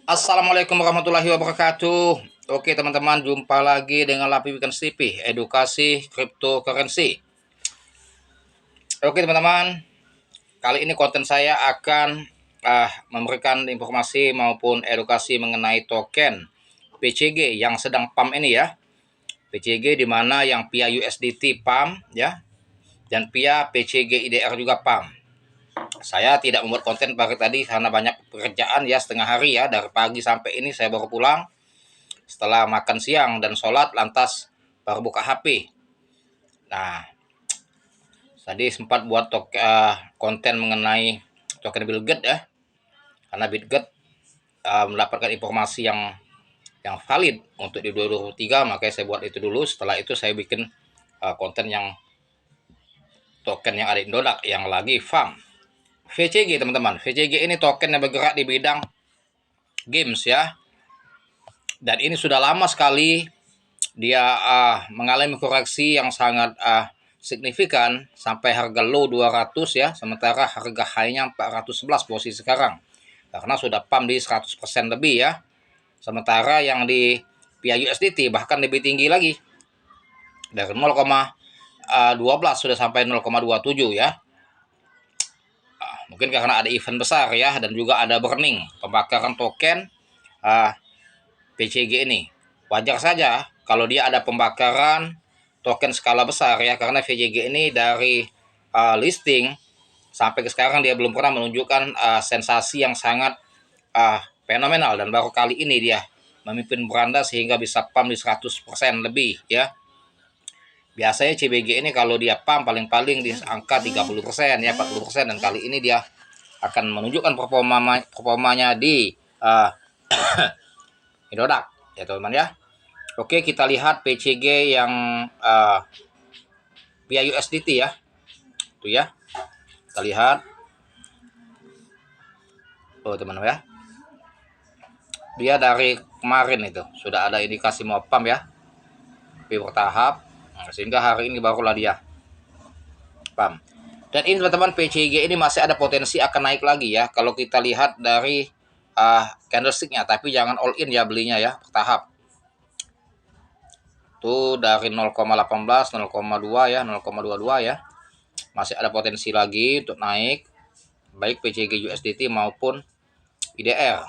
Assalamualaikum warahmatullahi wabarakatuh. Oke teman-teman, jumpa lagi dengan Lapi Weekend TV, edukasi cryptocurrency. Oke teman-teman, kali ini konten saya akan memberikan informasi maupun edukasi mengenai token PCG yang sedang pump ini ya. PCG di mana yang via USDT pump ya, dan via PCG IDR juga pump. Saya tidak membuat konten pagi tadi karena banyak pekerjaan ya, setengah hari ya, dari pagi sampai ini saya baru pulang setelah makan siang dan sholat, lantas baru buka HP. Nah, tadi sempat buat konten mengenai token Bitget ya, karena Bitget mendapatkan informasi yang valid untuk di 2023, makanya saya buat itu dulu. Setelah itu saya bikin konten yang token yang ada di Indodax yang lagi farm. VCG teman-teman, VCG ini token yang bergerak di bidang games ya, dan ini sudah lama sekali dia mengalami koreksi yang sangat signifikan sampai harga low 200 ya, sementara harga high-nya 411 posisi sekarang, karena sudah pump di 100% lebih ya. Sementara yang di via USDT bahkan lebih tinggi lagi, dari 0,12 sudah sampai 0,27 ya. Mungkin karena ada event besar ya, dan juga ada burning pembakaran token PCG ini. Wajar saja kalau dia ada pembakaran token skala besar ya, karena VCG ini dari listing sampai ke sekarang dia belum pernah menunjukkan sensasi yang sangat fenomenal, dan baru kali ini dia memimpin beranda sehingga bisa pump di 100% lebih ya. Biasanya CBG ini kalau dia pump paling-paling di angka 30% ya, 40%, dan kali ini dia akan menunjukkan performanya di Indodax ya teman-teman ya. Oke, kita lihat PCG yang via USDT ya. Tuh ya. Kita lihat. Oh, teman-teman ya. Dia dari kemarin itu sudah ada indikasi mau pump ya. Tapi bertahap. Sehingga hari ini barulah dia pump. Dan ini teman-teman, PCG ini masih ada potensi akan naik lagi ya. Kalau kita lihat dari candlesticknya, tapi jangan all in ya belinya ya, bertahap. Tuh dari 0,18, 0,2 ya, 0,22 ya. Masih ada potensi lagi untuk naik, baik PCG USDT maupun IDR.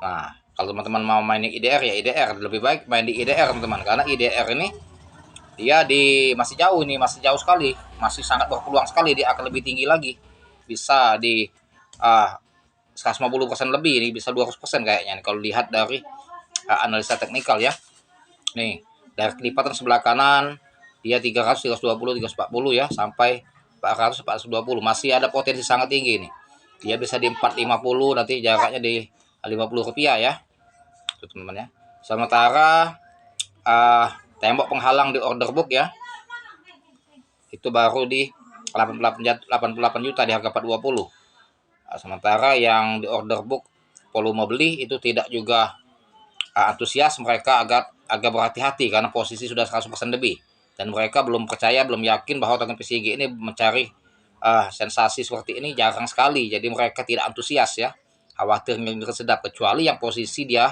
Nah, kalau teman-teman mau main di IDR ya IDR, lebih baik main di IDR teman-teman, karena IDR ini dia masih jauh nih, masih jauh sekali, masih sangat berpeluang sekali dia akan lebih tinggi lagi, bisa di 150% lebih, ini bisa 200% kayaknya nih, kalau lihat dari analisa teknikal ya. Nih, dari kelipatan sebelah kanan dia 300, 320, 340 ya, sampai 400, 420, masih ada potensi sangat tinggi nih. Dia bisa di 450, nanti jaraknya di Rp50 ya, itu teman-teman ya. Sementara tembok penghalang di order book ya, itu baru di 88 juta di harga 420. Sementara yang di order book volume beli itu tidak juga antusias, mereka agak berhati-hati karena posisi sudah 100% lebih, dan mereka belum percaya, belum yakin bahwa token PCG ini mencari sensasi seperti ini jarang sekali, jadi mereka tidak antusias ya, khawatir ngeri sedap, kecuali yang posisi dia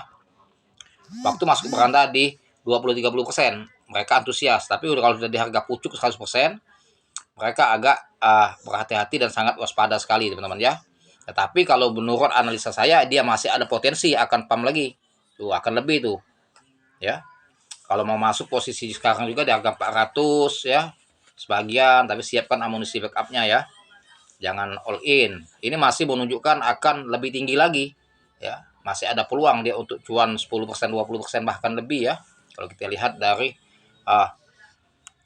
waktu masuk beranda di 20-30%, mereka antusias. Tapi kalau sudah di harga pucuk 100%, mereka agak berhati-hati dan sangat waspada sekali teman-teman ya. Tetapi kalau menurut analisa saya, dia masih ada potensi akan pump lagi, tuh akan lebih tuh ya. Kalau mau masuk posisi sekarang juga di harga 400 ya sebagian, tapi siapkan amunisi backupnya ya, jangan all in. Ini masih menunjukkan akan lebih tinggi lagi ya, masih ada peluang dia untuk cuan 10%, 20% bahkan lebih ya, kalau kita lihat dari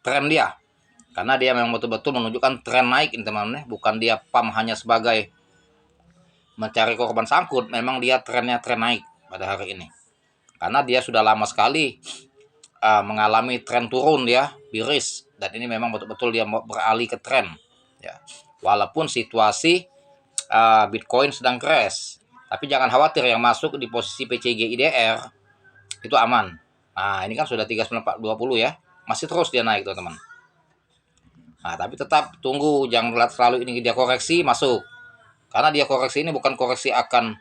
tren dia, karena dia memang betul-betul menunjukkan tren naik ini teman-teman, bukan dia pump hanya sebagai mencari korban sangkut, memang dia trennya tren naik pada hari ini, karena dia sudah lama sekali mengalami tren turun ya, bearish, dan ini memang betul-betul dia beralih ke tren ya, walaupun situasi Bitcoin sedang crash. Tapi jangan khawatir, yang masuk di posisi PCG IDR itu aman. Nah, ini kan sudah 39420 ya, masih terus dia naik teman-teman. Nah, tapi tetap tunggu, jangan selalu ini dia koreksi masuk, karena dia koreksi ini bukan koreksi akan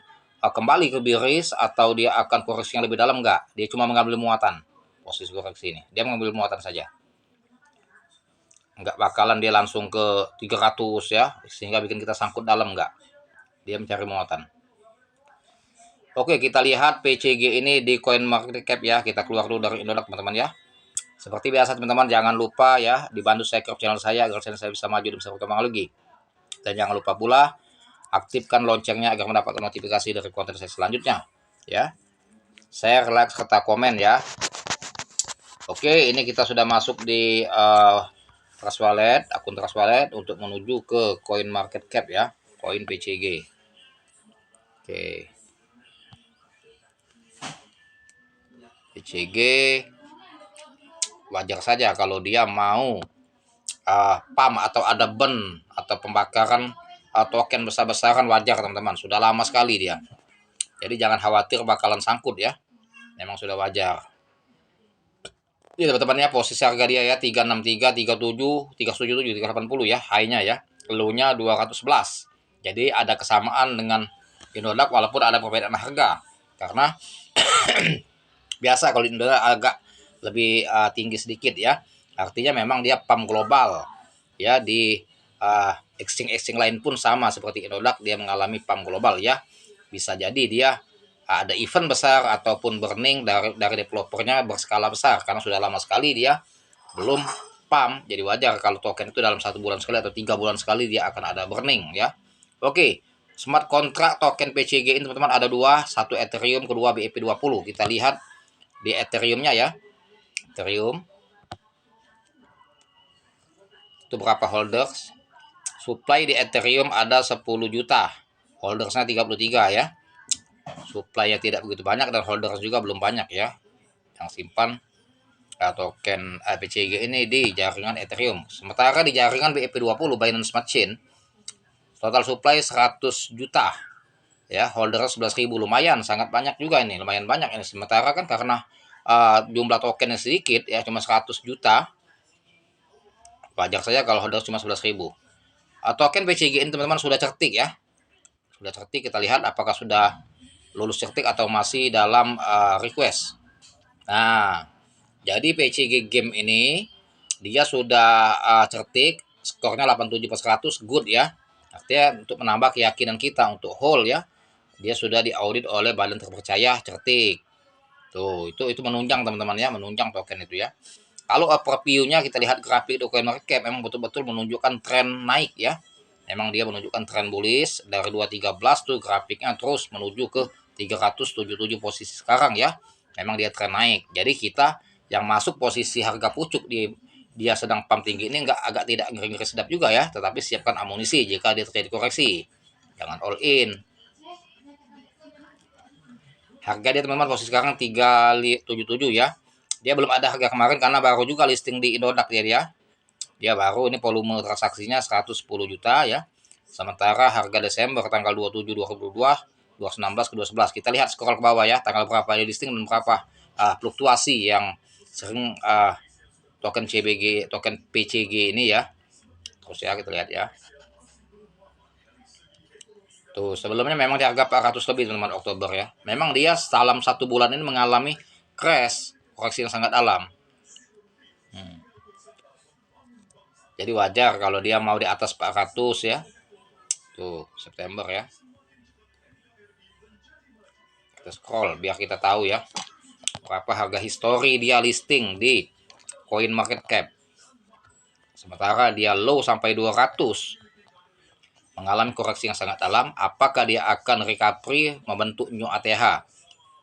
kembali ke biris atau dia akan koreksi yang lebih dalam, enggak. Dia cuma mengambil muatan. Posisi koreksi ini, dia mengambil muatan saja. Enggak bakalan dia langsung ke 300 ya, sehingga bikin kita sangkut dalam, enggak. Dia mencari muatan. Oke, kita lihat PCG ini di coin market cap ya. Kita keluar dulu dari Indodax teman-teman ya. Seperti biasa teman-teman, jangan lupa ya dibantu subscribe channel saya agar channel saya bisa maju dan bisa berkembang lagi. Dan jangan lupa pula aktifkan loncengnya agar mendapatkan notifikasi dari konten saya selanjutnya ya. Share, like, serta komen ya. Oke, ini kita sudah masuk di Trust Wallet, akun Trust Wallet untuk menuju ke coin market cap ya, koin PCG. Oke. PCG wajar saja kalau dia mau pump atau ada burn atau pembakaran token besar-besaran, wajar teman-teman, sudah lama sekali dia. Jadi jangan khawatir bakalan sangkut ya, memang sudah wajar. Ini teman-teman ya, posisi harga dia ya 363, 37, 377, 380 ya, high-nya ya. Low-nya 211. Jadi ada kesamaan dengan Indodax walaupun ada perbedaan harga. Karena biasa kalau Indodax agak lebih tinggi sedikit ya. Artinya memang dia pump global ya, di exchange lain pun sama seperti Indodax, dia mengalami pump global ya. Bisa jadi dia ada event besar ataupun burning dari developernya berskala besar, karena sudah lama sekali dia belum pump. Jadi wajar kalau token itu dalam 1 bulan sekali atau 3 bulan sekali dia akan ada burning ya. Oke, smart contract token PCG ini teman-teman ada dua, satu Ethereum, kedua BEP20. Kita lihat di Ethereum-nya ya. Ethereum itu berapa holders? Supply di Ethereum ada 10 juta, holdersnya 33 ya. Supply-nya tidak begitu banyak dan holders juga belum banyak ya yang simpan token PCG ini di jaringan Ethereum. Sementara di jaringan BEP20 Binance Smart Chain total supply 100 juta ya, holder 11.000, lumayan, sangat banyak juga ini, lumayan banyak ini. Sementara kan karena jumlah tokennya sedikit ya, cuma 100 juta, wajar saja kalau holder cuma 11.000. Token PCG ini teman-teman sudah certik ya, sudah certik. Kita lihat apakah sudah lulus certik atau masih dalam request. Nah, jadi PCG game ini dia sudah certik, skornya 87/100, good ya. Artinya untuk menambah keyakinan kita untuk hold ya, dia sudah diaudit oleh badan terpercaya, certik. Tuh, itu menunjang teman-teman ya, menunjang token itu ya. Kalau overview-nya kita lihat grafik di coin market cap, memang betul-betul menunjukkan tren naik ya. Memang dia menunjukkan tren bullish dari 213 tuh grafiknya terus menuju ke 377 posisi sekarang ya. Memang dia tren naik. Jadi kita yang masuk posisi harga pucuk di dia sedang pump tinggi ini agak tidak ngeri-ngeri sedap juga ya, tetapi siapkan amunisi jika dia terjadi koreksi. Jangan all in. Harga dia teman-teman posisi sekarang 377 ya. Dia belum ada harga kemarin karena baru juga listing di Indodax dia. Dia baru, ini volume transaksinya 110 juta ya. Sementara harga Desember tanggal 27 2022 216 ke 211. Kita lihat scroll ke bawah ya, tanggal berapa dia listing dan berapa fluktuasi yang sering token CBG, token PCG ini ya. Terus ya kita lihat ya. Tuh, sebelumnya memang di harga 400 lebih teman-teman Oktober ya. Memang dia dalam 1 bulan ini mengalami crash, koreksi yang sangat dalam. Jadi wajar kalau dia mau di atas 400 ya. Tuh, September ya. Kita scroll biar kita tahu ya berapa harga histori dia listing di coin market cap. Sementara dia low sampai 200, mengalami koreksi yang sangat dalam. Apakah dia akan recovery membentuk new ATH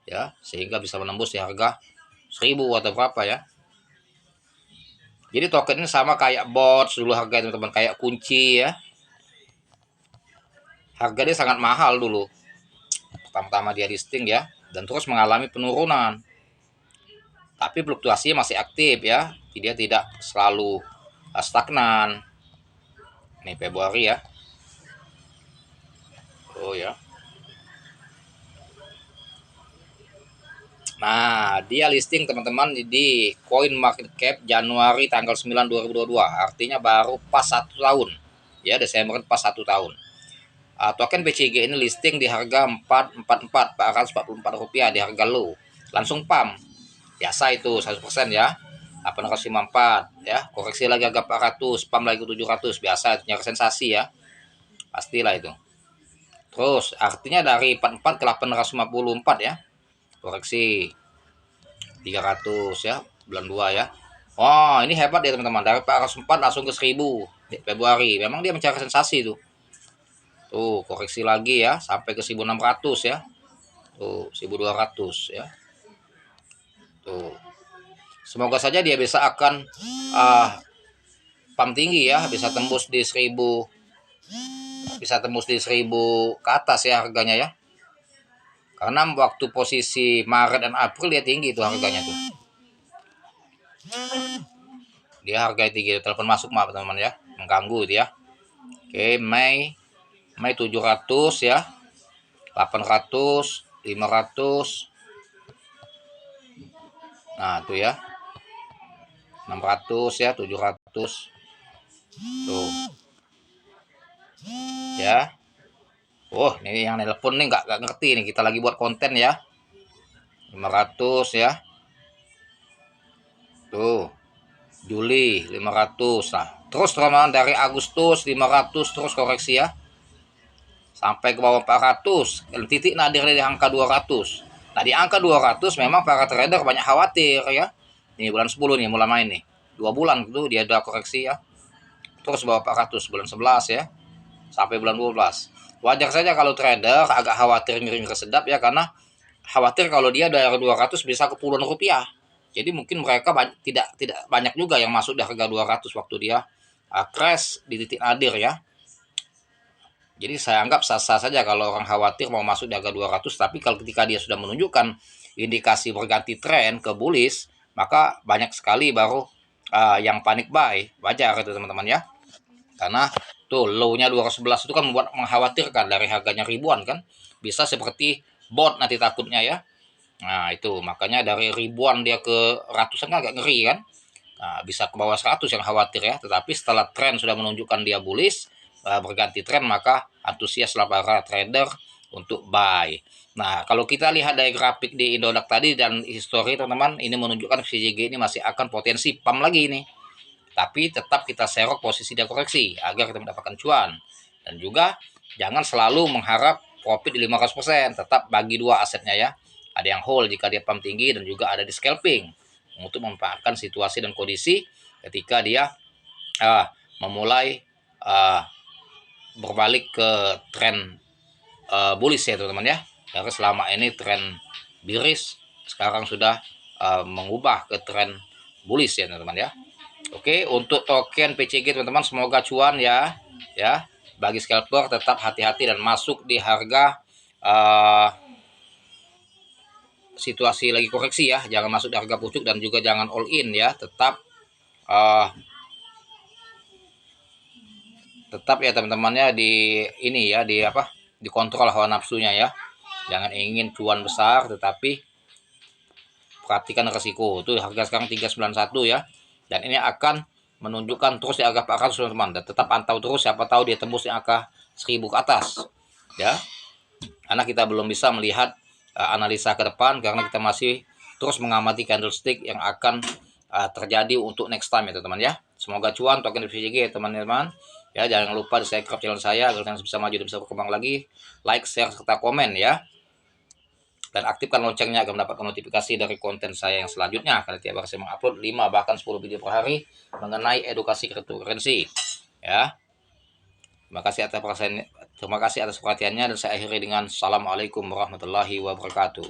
ya, sehingga bisa menembus di harga 1000 atau berapa ya. Jadi token ini sama kayak bot dulu harga teman-teman, kayak kunci ya. Harga dia sangat mahal dulu. Pertama-tama dia listing ya, dan terus mengalami penurunan. Tapi fluktuasinya masih aktif ya. Dia tidak selalu stagnan. Ini Februari ya. Oh ya. Nah, dia listing teman-teman di Coin Market Cap Januari tanggal 9 2022. Artinya baru pas 1 tahun. Ya, Desember pas 1 tahun. token BCG ini listing di harga 444 rupiah di harga low, langsung pump biasa itu 100% ya, 854 ya, koreksi lagi agak 400, pump lagi 700, biasa itu nyari sensasi ya, pastilah itu. Terus artinya dari 44 ke 854 ya, koreksi 300 ya, bulan 2 ya. Wah, ini hebat ya teman-teman, dari 404 langsung ke 1000 di Februari. Memang dia mencari sensasi tuh. Tuh, koreksi lagi ya sampai ke 1600 ya. Tuh, 1200 ya. Tuh. Semoga saja dia bisa akan pump tinggi ya, bisa tembus di 1000, bisa tembus di 1000 ke atas ya harganya ya. Karena waktu posisi Maret dan April dia tinggi tuh harganya tuh. Dia harga tinggi. Telepon masuk maaf teman-teman ya, mengganggu itu ya. Oke, Mei 700 ya, 800, 500. Nah, tuh ya. 600 ya, 700. Tuh. Ya. Oh, ini yang nelpon nih nggak ngerti nih, kita lagi buat konten ya. 500 ya. Tuh. Juli 500. Nah, terus teman-teman dari Agustus 500 terus koreksi ya. Sampai ke bawah 400, titik nadir di angka 200. Nah, di angka 200 memang para trader banyak khawatir ya. Ini bulan 10 nih mulai main nih. 2 bulan itu dia udah koreksi ya. Terus bawah 400 bulan 11 ya. Sampai bulan 12. Wajar saja kalau trader agak khawatir ngeri-ngeri sedap ya, karena khawatir kalau dia dari 200 bisa ke puluhan rupiah. Jadi mungkin mereka tidak banyak juga yang masuk di harga 200 waktu dia crash di titik nadir ya. Jadi saya anggap sah-sah saja kalau orang khawatir mau masuk di harga 200, tapi kalau ketika dia sudah menunjukkan indikasi berganti tren ke bullish, maka banyak sekali baru yang panik buy. Wajar itu teman-teman ya. Karena tuh low-nya 211 itu kan membuat mengkhawatirkan, dari harganya ribuan kan. Bisa seperti bot nanti takutnya ya. Nah, itu makanya dari ribuan dia ke ratusan kan agak ngeri kan. Nah, bisa ke bawah 100 yang khawatir ya. Tetapi setelah tren sudah menunjukkan dia bullish, berganti tren, maka antusiaslah para trader untuk buy. Nah, kalau kita lihat dari grafik di Indodax tadi dan history teman-teman, ini menunjukkan CJG ini masih akan potensi pump lagi ini. Tapi tetap kita serok posisi dan koreksi agar kita mendapatkan cuan. Dan juga jangan selalu mengharap profit di 500%, tetap bagi dua asetnya ya. Ada yang hold jika dia pump tinggi, dan juga ada di scalping untuk memanfaatkan situasi dan kondisi ketika dia memulai berbalik ke tren bullish ya teman-teman ya. Karena selama ini tren bearish, sekarang sudah mengubah ke tren bullish ya teman-teman ya. Oke, untuk token PCG teman-teman semoga cuan ya. Ya, bagi scalper tetap hati-hati dan masuk di harga situasi lagi koreksi ya. Jangan masuk di harga pucuk dan juga jangan all in ya. Tetap ya teman-temannya di ini ya, di apa? Dikontrol hawa nafsunya ya. Jangan ingin cuan besar tetapi perhatikan resiko. Itu harga sekarang 391 ya. Dan ini akan menunjukkan terus di angka 400 teman-teman, dan tetap pantau terus, siapa tahu dia tembus di angka 1000 ke atas ya, karena kita belum bisa melihat analisa ke depan karena kita masih terus mengamati candlestick yang akan terjadi untuk next time ya teman-teman ya. Semoga cuan token FCG ya teman-teman ya. Jangan lupa di subscribe channel saya agar kalian bisa maju dan bisa berkembang lagi, like, share, serta komen ya. Dan aktifkan loncengnya agar mendapatkan notifikasi dari konten saya yang selanjutnya, karena tiap hari saya mengupload 5 bahkan 10 video per hari mengenai edukasi cryptocurrency ya. Terima kasih atas perhatiannya, dan saya akhiri dengan assalamualaikum warahmatullahi wabarakatuh.